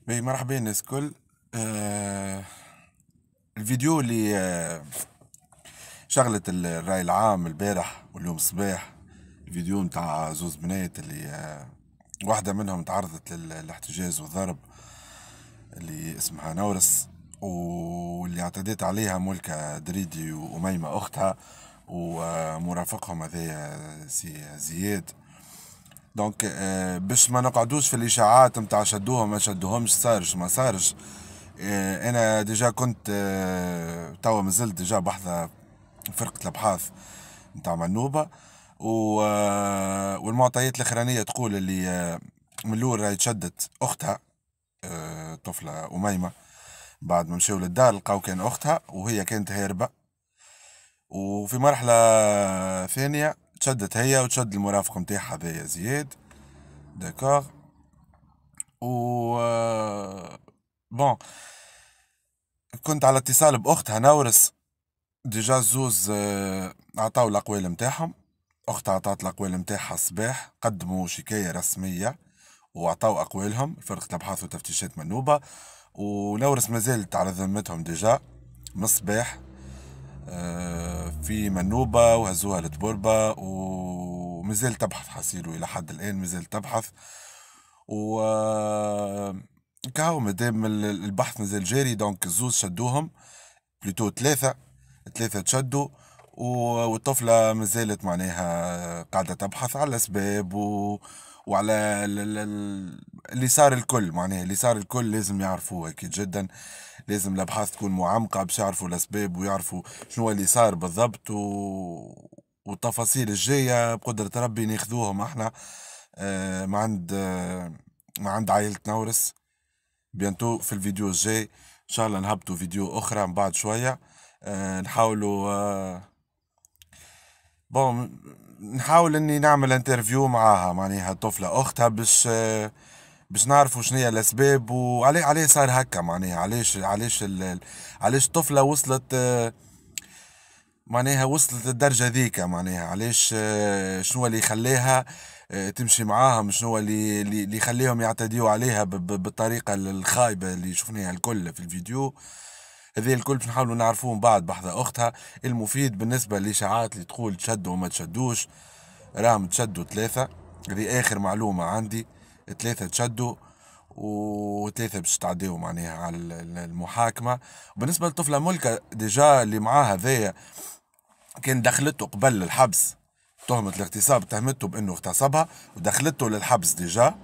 مرحبا الناس الكل. الفيديو اللي شغلت الرأي العام البارح واليوم الصباح، الفيديو متاع زوز بنات اللي واحدة منهم تعرضت للاحتجاز والضرب، اللي اسمها نورس، واللي اعتدت عليها ملكة دريدي وأميمة أختها، ومرافقهم هذايا سي زياد. دونك باش ما نقعدوش في الاشاعات متاع شدوهم ما شدوهمش، صارش ما صارش. انا ديجا كنت توا مازلت ديجا بحثة فرقة الابحاث متاع منوبة، والمعطيات الاخرانية تقول اللي من الاول راهي تشدت اختها، طفلة أميمة، بعد ما مشاو للدار لقاو كان اختها وهي كانت هاربة، وفي مرحلة ثانية تشدت هي وتشد المرافق متاعها هذايا زياد. داكوغ. و بون، كنت على اتصال باختها نورس. ديجا الزوز عطاو الاقوال متاعهم. اختها عطات الاقوال متاعها الصباح، قدموا شكاية رسمية وعطاو اقوالهم فرقة الابحاث وتفتيشات منوبة، ونورس مازالت على ذمتهم ديجا من الصباح في منوبة، وهزوها لتبوربة ومازال تبحث حصيلو إلى حد الآن، مازال تبحث. و كهو مادام البحث مازال جاري، دونك الزوز شدوهم، بلوتو ثلاثة تشدوا، والطفلة مازالت معناها قاعدة تبحث على الأسباب وعلى اللي صار الكل، معناها اللي صار الكل لازم يعرفوه أكيد جدا. لازم الأبحاث تكون معمقة باش يعرفوا الأسباب ويعرفوا شنو اللي صار بالضبط، والتفاصيل الجاية بقدرة ربي ناخذوهم احنا ما عند ما عند عائلة نورس. بيانتو في الفيديو الجاي ان شاء الله نهبطوا فيديو اخرى من بعد شوية. نحاولوا بون نحاول اني نعمل انترفيو معاها، معناها طفلة اختها، باش نعرفوا شنو هي الاسباب وعليه صار هكا، معناها علاش الطفلة وصلت معناها وصلت للدرجة ذيك، معناها علاش شنو اللي خلاها تمشي معاهم، شنو اللي يخليهم يعتديوا عليها بالطريقة الخايبة اللي شفناها الكل في الفيديو. هذه الكل باش نحاولوا نعرفوه من بعد بحذا اختها. المفيد بالنسبة للاشاعات اللي تقول تشدوا وما تشدوش، راهم تشدوا ثلاثة، هذه اخر معلومة عندي. ثلاثة تشدوا وثلاثة باش تعديوا معناها على المحاكمة. بالنسبة للطفلة ملكة ديجا اللي معاها ذايا، كان دخلته قبل الحبس تهمة الاغتصاب، تهمته بانه اغتصبها ودخلته للحبس ديجا.